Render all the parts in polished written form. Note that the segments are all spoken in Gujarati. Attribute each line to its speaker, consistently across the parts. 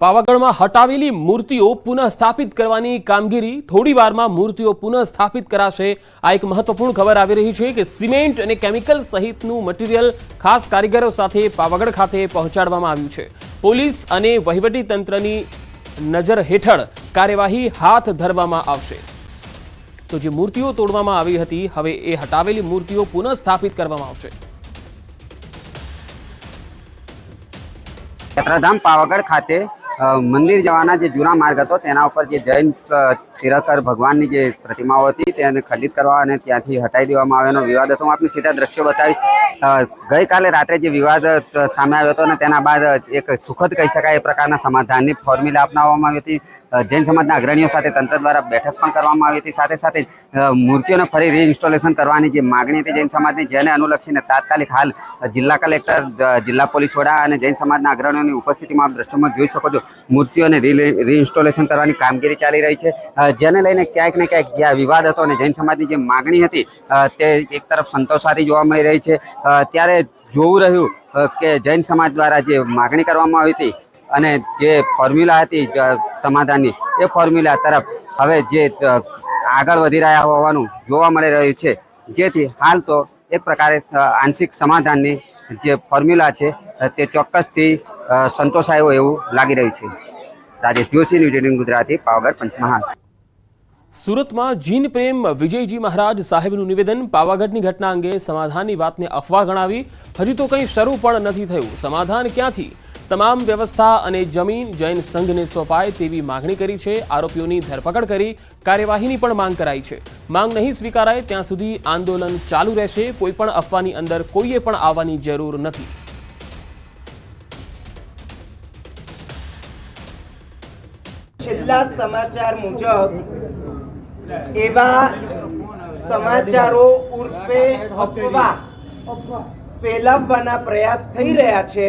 Speaker 1: પાવાગઢમાં હટાવેલી મૂર્તિઓ પુનઃ સ્થાપિત કરવાની કામગીરી થોડી વારમાં મૂર્તિઓ પુનઃ સ્થાપિત કરાશે। આ એક મહત્વપૂર્ણ ખબર આવી રહી છે કે સિમેન્ટ અને કેમિકલ સહિતનું મટીરીયલ ખાસ કારીગરો સાથે પાવાગઢ ખાતે પહોંચાડવામાં આવ્યું છે। પોલીસ અને વહીવટી તંત્રની નજર હેઠળ કાર્યવાહી હાથ ધરવામાં આવશે। તો જે મૂર્તિઓ તોડવામાં આવી હતી હવે એ હટાવેલી મૂર્તિઓ પુનઃ સ્થાપિત કરવામાં આવશે।
Speaker 2: યાત્રાધામ પાવાગઢ ખાતે મંદિર જવાના જે જૂના માર્ગ હતો તેના ઉપર જે જૈન તીરથર ભગવાનની જે પ્રતિમાઓ હતી તેને ખંડિત કરવા અને ત્યાંથી હટાવી દેવામાં આવ્યાનો વિવાદ હતો। હું આપને સીધા દ્રશ્યો બતાવીશ। ગઈકાલે રાત્રે જે વિવાદ સામે આવ્યો હતો અને તેના બાદ એક સુખદ કહી શકાય એ પ્રકારના સમાધાનની ફોર્મ્યુલા અપનાવવામાં આવી હતી। જૈન સમાજના અગ્રણીઓ સાથે તંત્ર દ્વારા બેઠક પણ કરવામાં આવી હતી। સાથે સાથે મૂર્તિઓને ફરી રીઇન્સ્ટોલેશન કરવાની જે માગણી હતી જૈન સમાજની, જેને અનુલક્ષીને તાત્કાલિક હાલ જિલ્લા કલેક્ટર, જિલ્લા પોલીસ વડા અને જૈન સમાજના અગ્રણીઓની ઉપસ્થિતિમાં આપ દ્રશ્યોમાં જોઈ શકો છો મૂર્તિઓને રીઇન્સ્ટોલેશન કરવાની કામગીરી ચાલી રહી છે। જેને લઈને ક્યાંક ને ક્યાંક જે વિવાદ હતો અને જૈન સમાજની જે માગણી હતી તે એક તરફ સંતોષાતી જોવા મળી રહી છે। ત્યારે જોવું રહ્યું કે જૈન સમાજ દ્વારા જે માગણી કરવામાં આવી હતી અને જે ફોર્મ્યુલા હતી સમાધાનની એ ફોર્મ્યુલા તરફ હવે જે આગળ વધી રહ્યા હોવાનું જોવા મળી રહ્યું છે, જેથી હાલ તો એક પ્રકારે આંશિક સમાધાનની જે ફોર્મ્યુલા છે તે ચોક્કસથી સંતોષાયો એવું લાગી રહ્યું છે। રાજેશ જોશી, ન્યૂઝ 18 ગુજરાતી, પાવાગઢ, પંચમહાલ।
Speaker 1: સુરતમાં જીન પ્રેમ વિજયજી મહારાજ સાહેબનું નિવેદન। પાવાગઢની ઘટના અંગે સમાધાનની વાતને અફવા ગણાવી। હજી તો કંઈ શરૂ પણ નથી થયું, સમાધાન ક્યાંથી? તમામ વ્યવસ્થા અને જમીન જૈન સંઘને સોંપાય તેવી માગણી કરી છે। આરોપીઓની ધરપકડ કરી કાર્યવાહીની પણ માંગ કરાઈ છે। માંગ નહીં સ્વીકારાય ત્યાં સુધી આંદોલન ચાલુ રહેશે। કોઈ પણ અફવાની અંદર કોઈએ પણ આવવાની જરૂર નથી।
Speaker 3: છેલ્લા સમાચાર મુજબ એવા સમાચારો ઉર્ફે અફવા ફેલાવવાના પ્રયાસ થઈ રહ્યા છે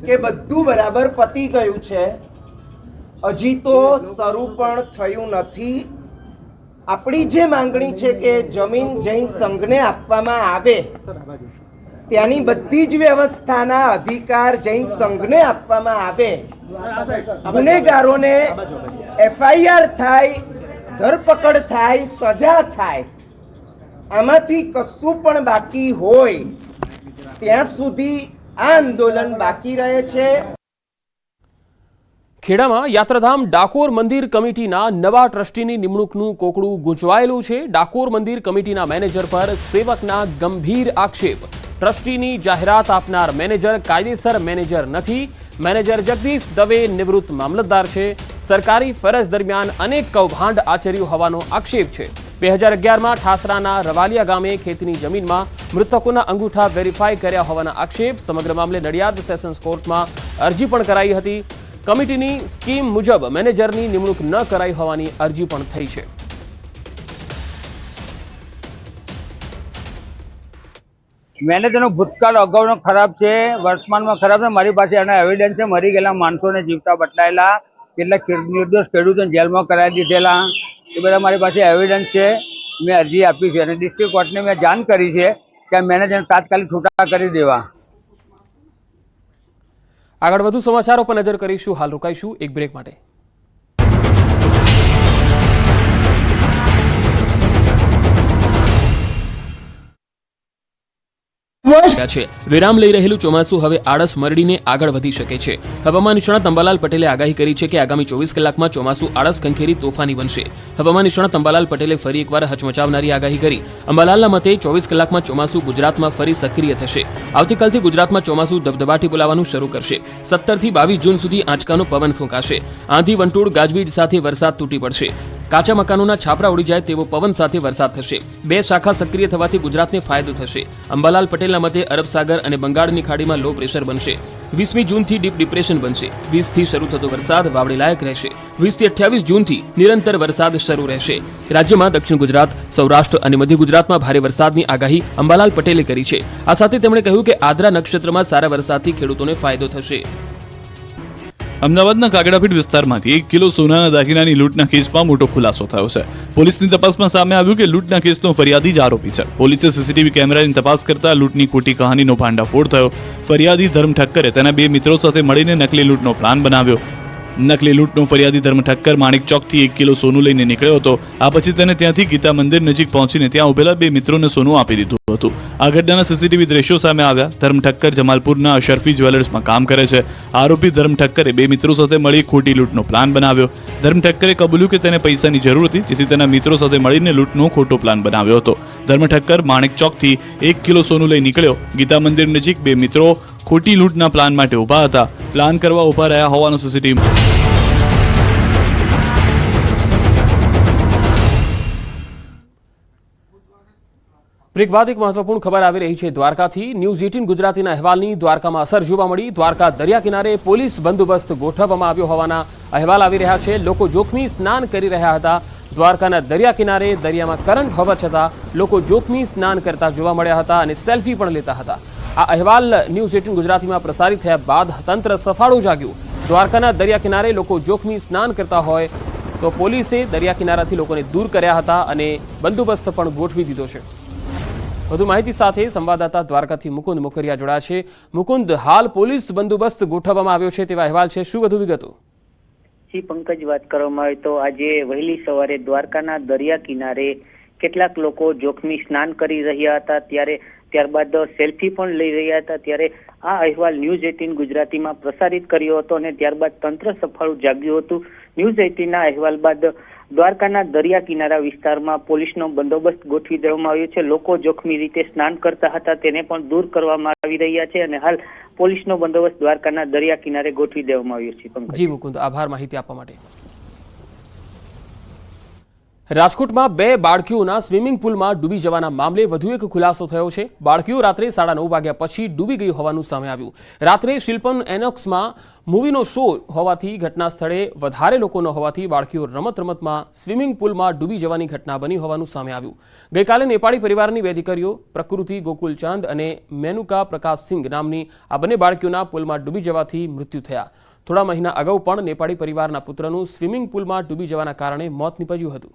Speaker 3: કે બધું બરાબર પતી ગયું છે। હજી તો શરૂ પણ થયું નથી। આપણી જે માંગણી છે કે જમીન જૈન સંઘને આપવામાં આવે, ત્યાંની બધી જ વ્યવસ્થાના અધિકાર જૈન સંઘને આપવામાં આવે। ગુનેગારોને FIR થાય, ધરપકડ થાય, સજા થાય। આમાંથી કશું પણ બાકી હોય ત્યાં સુધી આ આંદોલન બાકી રહે છે।
Speaker 1: ખેડામાં યાત્રાધામ ડાકોર મંદિર કમિટીના નવા ટ્રસ્ટીની નિમણૂકનું કોકડું ગૂંચવાયેલું છે। ડાકોર મંદિર કમિટીના મેનેજર પર સેવકના ગંભીર આક્ષેપ। ટ્રસ્ટીની જાહેરાત આપનાર મેનેજર કાયદેસર મેનેજર નથી। મેનેજર જગદીશ દવે નિવૃત્ત મામલતદાર છે। સરકારી ફરજ દરમિયાન અનેક કૌભાંડ આચર્યું હોવાનો આક્ષેપ છે। 2011માં ઠાસરાના રવાલિયા ગામે ખેતીની જમીનમાં મૃતકોના અંગૂઠા વેરીફાઈ કર્યા હોવાના આક્ષેપ। સમગ્ર મામલે નડિયાદ સેશન્સ કોર્ટમાં અરજી પણ કરાઈ હતી। કમિટીની સ્કીમ મુજબ મેનેજરની નિમણૂક ન કરાઈ હોવાની અરજી પણ થઈ છે।
Speaker 4: મેનેજરનો ભૂતકાળ અગાઉનો ખરાબ છે, વર્તમાનમાં ખરાબ છે। મારી પાસે એનો એવિડન્સ છે। મરી ગયેલા માણસોને જીવતા બદલાયેલા, કેટલાક નિર્દોષ ખેડૂતોને જેલમાં કરાવી દીધેલા, એ બધા મારી પાસે એવિડન્સ છે। મેં અરજી આપી છે અને ડિસ્ટ્રિક્ટ કોર્ટને મેં જાણ કરી છે કે આ મેનેજરને તાત્કાલિક છૂટા કરી દેવા।
Speaker 1: આગળ વધુ સમાચારો પર નજર કરીશું। હાલ રોકાઈશું એક બ્રેક માટે। વિરામ લઈ રહેલું ચોમાસું હવે આળસ મરડીને આગળ વધી શકે છે। હવામાન નિષ્ણાત અંબાલાલ પટેલે આગાહી કરી છે કે આગામી 24 કલાકમાં ચોમાસું આળસ ખંખેરી તોફાની બનશે। હવામાન નિષ્ણાત અંબાલાલ પટેલે ફરી એકવાર હચમચાવનારી આગાહી કરી। અંબાલાલના મતે 24 કલાકમાં ચોમાસું ગુજરાતમાં ફરી સક્રિય થશે। આવતીકાલથી ગુજરાતમાં ચોમાસું ધબધબાટી બોલાવવાનું શરૂ કરશે। 17 થી 22 જૂન સુધી આંચકાનો પવન ફૂંકાશે। આંધી, વંટોળ, ગાજવીજ સાથે વરસાદ તૂટી પડશે। કાચા મકાનોના છાપરા ઉડી જાય તેવો પવન સાથે વરસાદ થશે। 2 શાખા સક્રિય થવાથી ગુજરાતને ફાયદો થશે। અંબાલાલ પટેલના મતે અરબ સાગર અને બંગાળની ખાડીમાં લો પ્રેશર બનશે। 20મી જૂનથી ડીપ ડિપ્રેશન બનશે। 20થી શરૂ થતો વરસાદ વાવણી લાયક રહેશે। 20થી 28 જૂનથી નિરંતર વરસાદ શરૂ રહેશે। રાજ્યમાં દક્ષિણ ગુજરાત, સૌરાષ્ટ્ર અને મધ્ય ગુજરાતમાં ભારે વરસાદની આગાહી અંબાલાલ પટેલે કરી છે। આ સાથે તેમણે કહ્યું કે આદ્રા નક્ષત્રમાં સારા વરસાદથી ખેડૂતોને ફાયદો થશે।
Speaker 5: અમદાવાદના કાગડાપીઠ વિસ્તારમાંથી 1 કિલો સોનાના દાગીનાની લૂંટના કેસમાં મોટો ખુલાસો થયો છે। પોલીસની તપાસમાં સામે આવ્યું કે લૂંટના કેસનો ફરિયાદી જ આરોપી છે। પોલીસે સીસીટીવી કેમેરાની તપાસ કરતા લૂંટની ખોટી કહાનીનો ભાંડાફોડ થયો। ફરિયાદી ધર્મ ઠક્કરે તેના 2 મિત્રો સાથે મળીને નકલી લૂંટનો પ્લાન બનાવ્યો। નકલી લૂંટનો ફરિયાદી ધર્મ ઠક્કર માણિક ચોકથી 1 કિલો સોનું લઈને નીકળ્યો હતો. આ પછી તેને ત્યાંથી ગીતા મંદિર નજીક પહોંચીને ત્યાં ઉભેલા 2 મિત્રોને સોનું આપી દીધું હતું. આ ઘટનાના સીસીટીવી દ્રશ્યો સામે આવ્યા. ધર્મ ઠક્કર જમાલપુરના અશરફી જ્વેલર્સમાં કામ કરે છે. આરોપી ધર્મ ઠક્કરે 2 મિત્રો સાથે મળી ખોટી લૂંટનો પ્લાન બનાવ્યો. ધર્મ ઠક્કરે કબૂલ્યું કે તેને પૈસાની જરૂર હતી, જેથી તેના મિત્રો સાથે મળીને લૂંટનો ખોટો પ્લાન બનાવ્યો હતો. ધર્મ ઠક્કર માણિક ચોકથી 1 કિલો સોનું લઈ નીકળ્યો. ગીતા મંદિર નજીક 2 મિત્રો ખોટી લૂંટના પ્લાન માટે ઊભા હતા. પ્લાન કરવા ઊભા રહ્યા હોવાનો સીસીટીવી
Speaker 1: બ્રેક બાદ એક મહત્વપૂર્ણ ખબર આવી રહી છે દ્વારકાથી. ન્યૂઝ 18 ગુજરાતીના અહેવાલની દ્વારકામાં અસર જોવા મળી. દ્વારકા દરિયા કિનારે પોલીસ બંદોબસ્ત ગોઠવવામાં આવ્યો હોવાના અહેવાલ આવી રહ્યા છે. લોકો જોખમી સ્નાન કરી રહ્યા હતા. દ્વારકાના દરિયા કિનારે દરિયામાં કરંટ હોવા છતાં લોકો જોખમી સ્નાન કરતા જોવા મળ્યા હતા અને સેલ્ફી પણ લેતા હતા. આ અહેવાલ ન્યૂઝ 18 ગુજરાતીમાં પ્રસારિત થયા બાદ તંત્ર સફાળું જાગ્યું. દ્વારકાના દરિયા કિનારે લોકો જોખમી સ્નાન કરતા હોય તો પોલીસે દરિયા કિનારાથી લોકોને દૂર કર્યા હતા અને બંદોબસ્ત પણ ગોઠવી દીધો છે. વધુ માહિતી સાથે સંવાદદાતા દ્વારકાથી મુકુંદ મોકરિયા જોડાયા છે. મુકુંદ, હાલ પોલીસ બંદોબસ્ત ગોઠવવામાં આવ્યો છે તેવા અહેવાલ છે, શું વધુ વિગતો?
Speaker 6: જી પંકજ, વાત કરવામાં આવે તો આજે વહેલી સવારે દ્વારકાના દરિયા કિનારે કેટલાક લોકો જોખમી સ્નાન કરી રહ્યા હતા, ત્યારબાદ સેલ્ફી પણ લઈ રહ્યા હતા. ત્યારે આ અહેવાલ ન્યૂઝ 18 ગુજરાતીમાં પ્રસારિત કર્યો હતો અને ત્યારબાદ તંત્ર સફાળું જાગ્યું હતું. ન્યૂઝ 18ના અહેવાલ બાદ દ્વારકાના દરિયા કિનારા વિસ્તારમાં પોલીસનો બંદોબસ્ત ગોઠવી દેવામાં આવ્યો છે. લોકો જોખમી રીતે સ્નાન કરતા હતા તેને પણ દૂર કરવામાં આવી રહ્યા છે અને હાલ પોલીસનો બંદોબસ્ત દ્વારકાના દરિયા કિનારે ગોઠવી દેવામાં આવ્યો છે. પંકજ.
Speaker 1: જી મુકુંદ, આભાર માહિતી આપવા માટે. રાજકોટમાં 2 બાળકીઓના સ્વિમિંગ પુલમાં ડૂબી જવાના મામલે વધુ એક ખુલાસો થયો છે. બાળકીઓ રાત્રે 9:30 વાગ્યા પછી ડૂબી ગઈ હોવાનું સામે આવ્યું. રાત્રે શિલ્પન એનોક્સમાં મૂવીનો શો હોવાથી ઘટના સ્થળે વધારે લોકો ન હોવાથી બાળકીઓ રમતમાં સ્વિમિંગ પુલમાં ડૂબી જવાની ઘટના બની હોવાનું સામે આવ્યું. ગઈકાલે નેપાળી પરિવારની 2 દીકરીઓ પ્રકૃતિ ગોકુલચંદ અને મેનુકા પ્રકાશસિંહ નામની આ બંને બાળકીઓના પુલમાં ડૂબી જવાથી મૃત્યુ થયા. થોડા મહિના અગાઉ પણ નેપાળી પરિવારના પુત્રનું સ્વિમિંગ પુલમાં ડૂબી જવાના કારણે મોત નીપજ્યું હતું.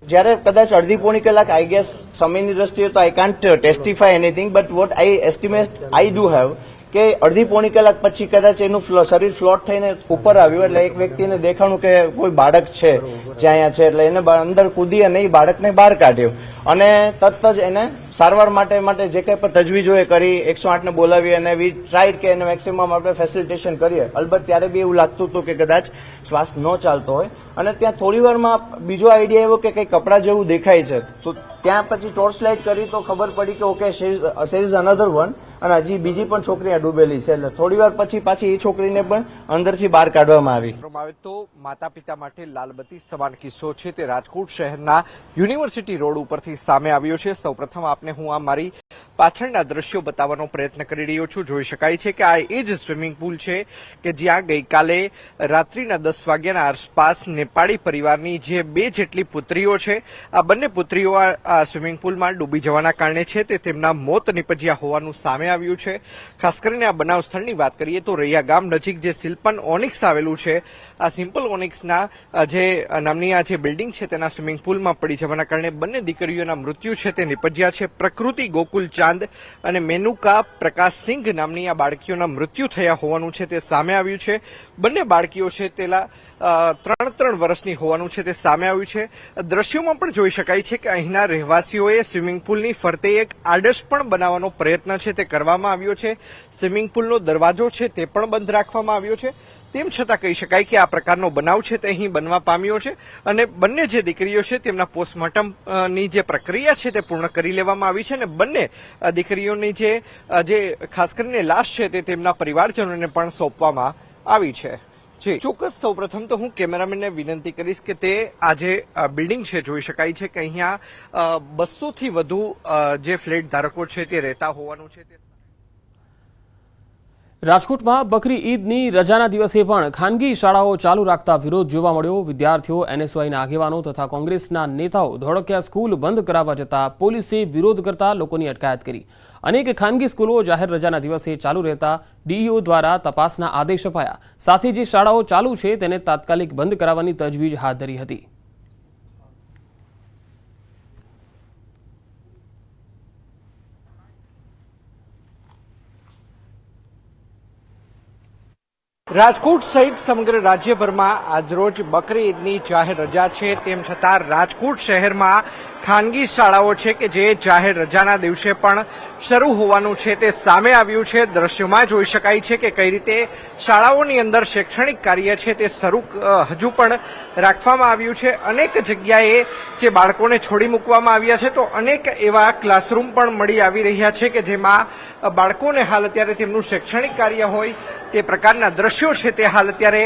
Speaker 3: જ્યારે કદાચ અડધી પોણી કલાક આઈ ગેસ સમયની દ્રષ્ટિએ તો I can't testify anything, but what I estimate I do have કે અડધી પોણી કલાક પછી કદાચ એનું શરીર ફ્લોટ થઈને ઉપર આવ્યું એટલે એક વ્યક્તિને દેખાણું કે કોઈ બાળક છે જે અહીંયા છે એટલે એને અંદર કૂદી અને એ બાળકને બહાર કાઢ્યું અને તરત જ એને સારવાર માટે જે કંઈ પણ તજવીજો એ કરી 108ને બોલાવી અને વી ટ્રાઈડ કે એને મેક્સિમમ આપણે ફેસિલિટેશન કરીએ. અલબત્ત ત્યારે બી એવું લાગતું હતું કે કદાચ શ્વાસ ન ચાલતો હોય અને ત્યાં થોડી વારમાં બીજો આઈડિયા એવો કે કંઈ કપડા જેવું દેખાય છે તો ત્યાં પછી ટોર્ચ લાઇટ કરી તો ખબર પડી કે okay share is another one અને હજી બીજી પણ છોકરી ડૂબેલી છે. એટલે થોડી વાર પછી પાછી એ છોકરીને પણ અંદરથી બહાર કાઢવામાં આવી.
Speaker 7: તો માતા પિતા માટે લાલબત્તી સમાન કિસ્સો છે તે રાજકોટ શહેરના યુનિવર્સિટી રોડ ઉપરથી સામે આવ્યો છે. સૌપ્રથમ આપને હું આ મારી પાછળના દ્રશ્યો બતાવવાનો પ્રયત્ન કરી રહ્યો છું. જોઈ શકાય છે કે આ એ જ સ્વિમિંગ પુલ છે કે જ્યાં ગઈકાલે રાત્રિના 10 વાગ્યાના આસપાસ નેપાળી પરિવારની જે 2 જેટલી પુત્રીઓ છે આ બંને પુત્રીઓ આ સ્વિમિંગ પુલમાં ડૂબી જવાના કારણે છે તે તેમના મોત નીપજ્યા હોવાનું સામે આવ્યું છે. ખાસ કરીને આ બનાવ સ્થળની વાત કરીએ તો રૈયા ગામ નજીક જે સિલ્પન ઓનિક્સ આવેલું છે આ સિમ્પલ ઓનિક્સના જે નામની આ જે બિલ્ડિંગ છે તેના સ્વિમિંગ પુલમાં પડી જવાના કારણે બંને દીકરીઓના મૃત્યુ છે તે નીપજ્યા છે. પ્રકૃતિ ગોકુલ ચાંદ અને મેનુકા પ્રકાશસિંહ નામની આ બાળકીઓના મૃત્યુ થયા હોવાનું છે તે સામે આવ્યું છે. બંને બાળકીઓ છે તેલા 3 વર્ષની હોવાનું છે તે સામે આવ્યું છે. દ્રશ્યોમાં પણ જોઈ શકાય છે કે અહીંના રહેવાસીઓએ સ્વિમિંગ પુલની ફરતે એક આડશ પણ બનાવવાનો પ્રયત્ન છે તે કરવામાં આવ્યો છે. સ્વિમિંગ પુલનો દરવાજો છે તે પણ બંધ રાખવામાં આવ્યો છે. તેમ છતાં કહી શકાય કે આ પ્રકારનો બનાવ છે તે અહીં બનવા પામ્યો છે અને બંને જે દીકરીઓ છે તેમના પોસ્ટમોર્ટમની જે પ્રક્રિયા છે તે પૂર્ણ કરી લેવામાં આવી છે અને બંને દીકરીઓની જે ખાસ કરીને લાશ છે તે તેમના પરિવારજનોને પણ સોંપવામાં આવી છે. જી ચોક્કસ, સૌપ્રથમ તો હું કેમેરામેનને વિનંતી કરીશ કે તે આ જે બિલ્ડિંગ છે જોઈ શકાય છે કે અહીંયા 200 થી વધુ જે ફ્લેટ ધારકો છે તે રહેતા હોવાનું છે.
Speaker 1: રાજકોટમાં બકરી ઈદની રજાના દિવસે પણ ખાનગી શાળાઓ ચાલુ રાખતા વિરોધ જોવા મળ્યો. વિદ્યાર્થીઓ, એનએસયુઆઈના આગેવાનો તથા કોંગ્રેસના નેતાઓ ધોળકિયા સ્કૂલ બંધ કરાવવા જતા પોલીસે વિરોધ કરતા લોકોની અટકાયત કરી. અનેક ખાનગી સ્કૂલો જાહેર રજાના દિવસે ચાલુ રહેતા ડીઈઓ દ્વારા તપાસના આદેશ અપાયા. સાથે જે શાળાઓ ચાલુ છે તેને તાત્કાલિક બંધ કરાવવાની તજવીજ હાથ ધરી હતી.
Speaker 7: રાજકોટ સહિત સમગ્ર રાજ્યભરમાં આજરોજ બકરી ઈદની જાહેર રજા છે. તેમ છતાં રાજકોટ શહેરમાં ખાનગી શાળાઓ છે કે જે જાહેર રજાના દિવસે પણ શરૂ હોવાનું છે તે સામે આવ્યું છે. દ્રશ્યોમાં જોઈ શકાય છે કે કઈ રીતે શાળાઓની અંદર શૈક્ષણિક કાર્ય છે તે શરૂ હજુ પણ રાખવામાં આવ્યું છે. અનેક જગ્યાએ જે બાળકોને છોડી મૂકવામાં આવ્યા છે તો અનેક એવા ક્લાસરૂમ પણ મળી આવી રહ્યા છે કે જેમાં બાળકોને હાલ અત્યારે તેમનું શૈક્ષણિક કાર્ય હોય તે પ્રકારના દ્રશ્યો છે તે હાલ અત્યારે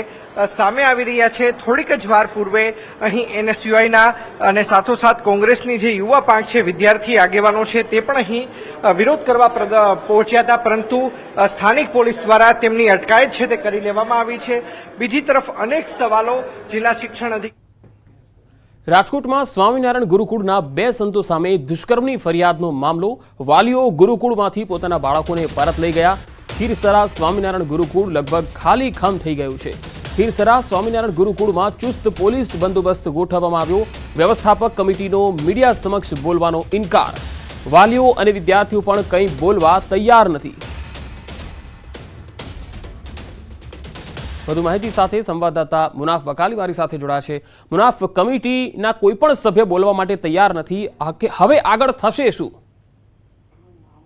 Speaker 7: સામે આવી રહ્યા છે. થોડીક જ વાર પૂર્વે અહીં એનએસયુઆઈના અને સાથોસાથ કોંગ્રેસની જે યુવા પાંખ છે, વિદ્યાર્થી આગેવાનો છે, તે પણ અહીં વિરોધ કરવા પહોંચ્યા હતા, પરંતુ સ્થાનિક પોલીસ દ્વારા તેમની અટકાયત છે તે કરી લેવામાં આવી છે. બીજી તરફ અનેક સવાલો જિલ્લા શિક્ષણ અધિકારી
Speaker 1: રાજકોટમાં સ્વામિનારાયણ ગુરુકુળના 2 સંતો સામે દુષ્કર્મની ફરિયાદનો મામલો. વાલીઓ ગુરુકુળમાંથી પોતાના બાળકોને પરત લઈ ગયા. ખીરસરા સ્વામિનારાયણ ગુરુકુળ લગભગ ખાલી ખમ થઈ ગયું છે. ખીરસરા સ્વામિનારાયણ ગુરુકુળમાં ચુસ્ત પોલીસ બંદોબસ્ત ગોઠવવામાં આવ્યો. વ્યવસ્થાપક કમિટીનો મીડિયા સમક્ષ બોલવાનો ઇનકાર. વાલીઓ અને વિદ્યાર્થીઓ પણ કંઈ બોલવા તૈયાર નથી. વધુ માહિતી સાથે સંવાદદાતા મુનાફ બકાલી મારી સાથે જોડાયા છે. મુનાફ, કમિટીના કોઈ પણ સભ્ય બોલવા માટે તૈયાર નથી. હવે આગળ થશે શું?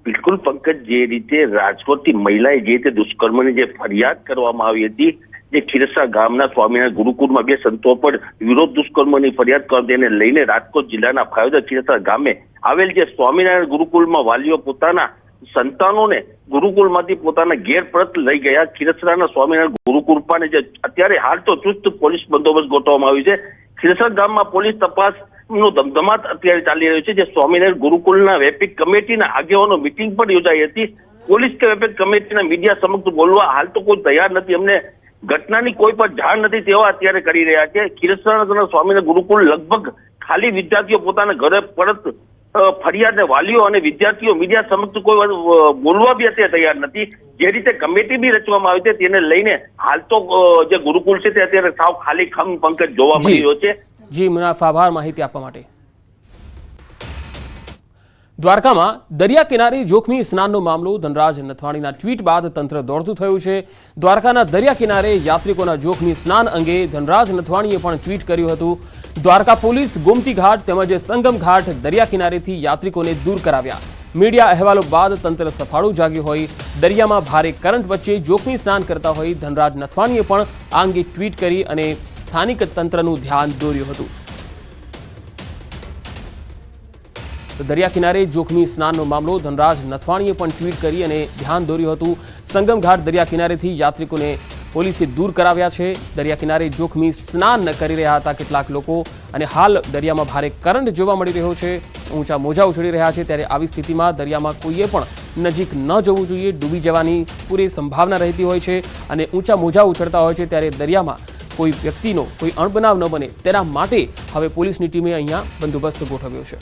Speaker 8: બિલકુલ પંકજ, જે રીતે રાજકોટથી મહિલાએ જે રીતે દુષ્કર્મની જે ફરિયાદ કરવામાં આવી હતી, જે ખીરસરા ગામના સ્વામિનારાયણ ગુરુકુળમાં 2 સંતો પર વિરોધ દુષ્કર્મની ફરિયાદ કરી તેને લઈને રાજકોટ જિલ્લાના ફાયોદર ખીરસરા ગામે આવેલ જે સ્વામિનારાયણ ગુરુકુળમાં વાલીઓ પોતાના સંતાનોને ગુરુકુળમાંથી પોતાના ઘેર પરત લઈ ગયા. ખીરસરાના સ્વામિનારાયણ ગુરુકુળ પાસે જે અત્યારે હાલ તો ચુસ્ત પોલીસ બંદોબસ્ત ગોઠવવામાં આવ્યું છે. ખીરસરા ગામમાં પોલીસ તપાસ નો ધમધમાટ અત્યારે ચાલી રહ્યો છે. જે સ્વામિનારાયણ ગુરુકુળના વેપિક કમિટીના આગેવાનો મીટિંગ પણ યોજાઈ હતી. પોલીસ કે વેપિક કમિટીના મીડિયા સમક્ષ બોલવા હાલ તો કોઈ તૈયાર નથી. અમને ઘટનાની કોઈ પણ જાણ નથી તેવા અત્યારે કરી રહ્યા છે. ખીરસરાના સ્વામિનારાયણ ગુરુકુળ લગભગ ખાલી, વિદ્યાર્થીઓ પોતાના ઘરે પરત ફરિયાદ, વાલીઓ અને વિદ્યાર્થીઓ મીડિયા સમક્ષ કોઈ બોલવા બી અત્યારે તૈયાર નથી. જે રીતે કમિટી બી રચવામાં આવી છે તેને લઈને હાલ તો જે ગુરુકુળ છે તે અત્યારે સાવ ખાલી ખમ પંકજ જોવા મળી રહ્યો છે.
Speaker 1: જી મુનાફ, આભાર માહિતી આપવા માટે. દ્વારકામાં દરિયા કિનારે જોખમી સ્નાનનો મામલો. ધનરાજ નથવાણીના ટ્વીટ બાદ તંત્ર દોડતું થયું છે. દ્વારકાના દરિયા કિનારે યાત્રિકોના જોખમી સ્નાન અંગે ધનરાજ નથવાણીએ પણ ટ્વીટ કર્યું હતું. દ્વારકા પોલીસ ગોમતી ઘાટ તેમજ સંગમ ઘાટ દરિયા કિનારેથી યાત્રિકોને દૂર કરાવ્યા. મીડિયા અહેવાલો બાદ તંત્ર સફાળું જાગ્યું હોય. દરિયામાં ભારે કરંટ વચ્ચે જોખમી સ્નાન કરતા હોય ધનરાજ નથવાણીએ પણ આ અંગે ટ્વીટ કરી અને સ્થાનિક તંત્રનું ધ્યાન દોર્યું હતું. દરિયા કિનારે જોખમી સ્નાનનો મામલો. ધનરાજ નથવાણીએ પણ ટ્વીટ કરી અને ધ્યાન દોર્યું હતું. સંગમ ઘાટ દરિયા કિનારેથી યાત્રિકોને પોલીસે દૂર કરાવ્યા છે. દરિયા કિનારે જોખમી સ્નાન કરી રહ્યા હતા કેટલાક લોકો અને હાલ દરિયામાં ભારે કરંટ જોવા મળી રહ્યો છે. ઊંચા મોજા ઉછળી રહ્યા છે. ત્યારે આવી સ્થિતિમાં દરિયામાં કોઈએ પણ નજીક ન જવું જોઈએ. ડૂબી જવાની પૂરી સંભાવના રહેતી હોય છે અને ઊંચા મોજા ઉછળતા હોય છે ત્યારે દરિયામાં કોઈ વ્યક્તિનો કોઈ અણબનાવ ન બને તેના માટે હવે પોલીસની ટીમે અહીંયા બંદોબસ્ત ગોઠવ્યો છે.